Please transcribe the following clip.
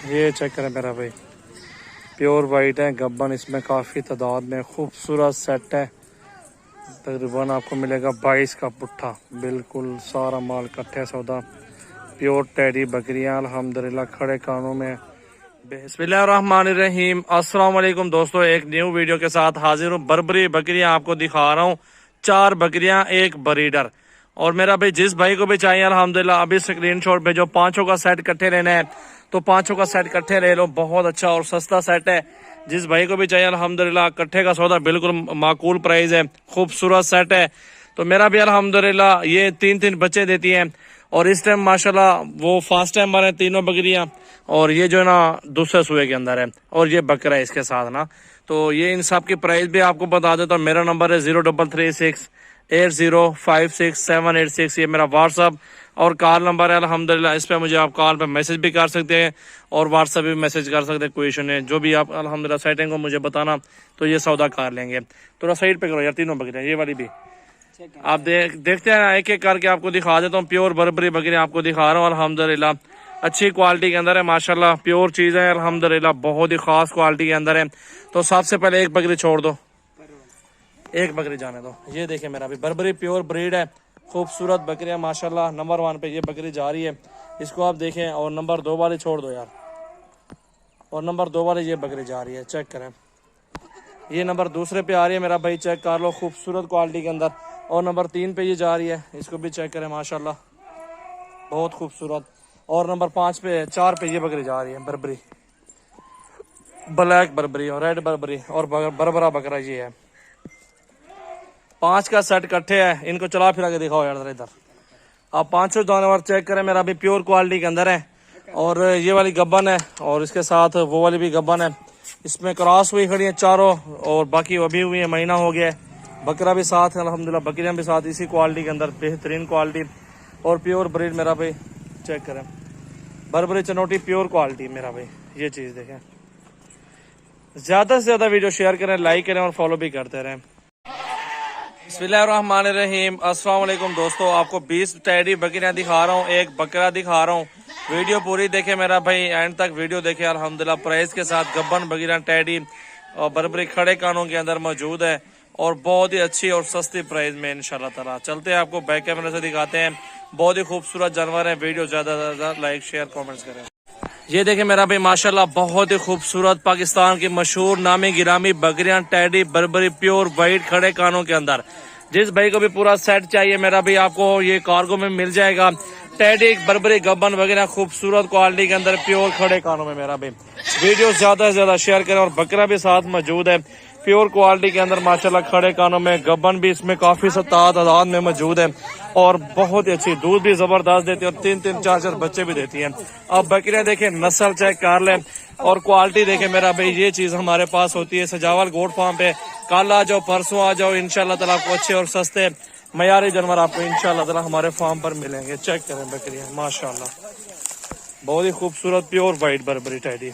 ये चेक करें मेरा भाई, प्योर वाइट है गब्बन, इसमें काफ़ी तादाद में खूबसूरत सेट है। तकरीबन आपको मिलेगा 22 का पुट्ठा, बिल्कुल सारा माल इकट्ठे सौदा। प्योर टेडी बकरियां अल्हम्दुलिल्लाह खड़े कानों में। बिस्मिल्लाहिर्रहमानिर्रहीम, अस्सलाम वालेकुम दोस्तों, एक न्यू वीडियो के साथ हाजिर हूँ। बर्बरी बकरियां आपको दिखा रहा हूँ, 4 बकरियां एक ब्रीडर। और मेरा भाई जिस भाई को भी चाहिए अल्हम्दुलिल्लाह अभी स्क्रीनशॉट भेजो। 5 का सेट इकट्ठे लेना है तो 5 का सेट इकट्ठे ले लो, बहुत अच्छा और सस्ता सेट है। जिस भाई को भी चाहिए अल्हम्दुलिल्लाह इकट्ठे का सौदा बिल्कुल माकूल प्राइस है, खूबसूरत सेट है। तो मेरा भी अल्हम्दुलिल्लाह ये 3 बच्चे देती है और इस टाइम माशाल्लाह वो फास्ट टाइम हमारे तीनों बकरियां। और ये जो है ना दूसरे सूए के अंदर है और ये बकरा है इसके साथ ना। तो ये इन सब की प्राइस भी आपको बता देता हूँ। मेरा नंबर है 0336805678 ये मेरा व्हाट्सअप और कॉल नंबर है अल्हम्दुलिल्लाह। इस पे मुझे आप कॉल पे मैसेज भी कर सकते हैं और व्हाट्सएप भी मैसेज कर सकते हैं, कोई इशू नहीं। जो भी आप अल्हम्दुलिल्लाह सेटिंग को मुझे बताना तो ये सौदा कर लेंगे। थोड़ा साइड पे करो यार, तीनों बकरियां, ये वाली भी आप देखते हैं, एक एक करके आपको दिखा देता हूँ। प्योर बर्बरी बकरियां आपको दिखा रहा हूँ अल्हम्दुलिल्लाह, अच्छी क्वालिटी के अंदर है माशाल्लाह, प्योर चीज है अल्हम्दुलिल्लाह, बहुत ही खास क्वालिटी के अंदर है। तो सबसे पहले एक बकरी छोड़ दो, एक बकरी जाने दो। ये देखे मेरा भी बर्बरी प्योर ब्रीड है, खूबसूरत बकरियां माशाल्लाह। नंबर 1 पे ये बकरी जा रही है, इसको आप देखें। और नंबर 2 वाली छोड़ दो यार, और नंबर 2 वाली ये बकरी जा रही है, चेक करें। ये नंबर दूसरे पे आ रही है मेरा भाई, चेक कर लो, खूबसूरत क्वालिटी के अंदर। और नंबर 3 पे ये जा रही है, इसको भी चेक करें माशाल्लाह, बहुत खूबसूरत। और नंबर 4 पे ये बकरी जा रही है, बर्बरी ब्लैक बर्बरी और रेड बर्बरी और बरबरा बकरा ये है। 5 का सेट इकट्ठे है, इनको चला फिरा के दिखाओ यार इधर। आप 5 जानवर चेक करें मेरा भी, प्योर क्वालिटी के अंदर है। और ये वाली गब्बन है और इसके साथ वो वाली भी गब्बन है, इसमें क्रॉस हुई खड़ी है चारों और बाकी अभी हुई है, महीना हो गया है। बकरा भी साथ है अल्हम्दुलिल्लाह, बकरियां भी साथ, इसी क्वालिटी के अंदर बेहतरीन क्वालिटी और प्योर ब्रीड मेरा भाई। चेक करें बर्बरी चनोटी प्योर क्वालिटी मेरा भाई, ये चीज देखें। ज्यादा से ज्यादा वीडियो शेयर करें, लाइक करें और फॉलो भी करते रहें। बिस्मिल्लाहिर्रहमानिर्रहीम, अस्सलाम वालेकुम दोस्तों, आपको 20 टेडी बकरियां दिखा रहा हूँ, एक बकरा दिखा रहा हूँ। वीडियो पूरी देखे मेरा भाई, एंड तक वीडियो देखे अल्हम्दुलिल्लाह। प्राइस के साथ गब्बन बकरियां टेडी और बर्बरी खड़े कानों के अंदर मौजूद है और बहुत ही अच्छी और सस्ती प्राइस में इंशाल्लाह ताला। चलते हैं आपको बैक कैमरे से दिखाते हैं, बहुत ही खूबसूरत जानवर है। वीडियो ज्यादा से ज्यादा लाइक शेयर कमेंट्स करें। ये देखें मेरा भाई माशाल्लाह, बहुत ही खूबसूरत पाकिस्तान की मशहूर नामी गिरामी बकरियां टेडी बर्बरी प्योर वाइट खड़े कानों के अंदर। जिस भाई को भी पूरा सेट चाहिए मेरा भाई, आपको ये कार्गो में मिल जाएगा। टेडी बर्बरी गब्बन वगैरह खूबसूरत क्वालिटी के अंदर प्योर खड़े कानों में मेरा भाई। वीडियो ज्यादा से ज्यादा शेयर करें और बकरा भी साथ मौजूद है, प्योर क्वालिटी के अंदर माशाल्लाह खड़े कानों में। गब्बन भी इसमें काफी तादाद में मौजूद है और बहुत ही अच्छी, दूध भी जबरदस्त देती है और 3-3 4-4 बच्चे भी देती हैं। अब बकरियां देखें, नस्ल चेक कर लें और क्वालिटी देखें मेरा भाई। ये चीज हमारे पास होती है सजावल गोट फार्म पे। कल आ जाओ, परसों आ जाओ, इंशाल्लाह ताला आपको अच्छे और सस्ते मयारी जानवर आपको इंशाल्लाह ताला हमारे फार्म पर मिलेंगे। चेक करें बकरियां माशाल्लाह, बहुत ही खूबसूरत प्योर वाइट बर्बरी टेडी।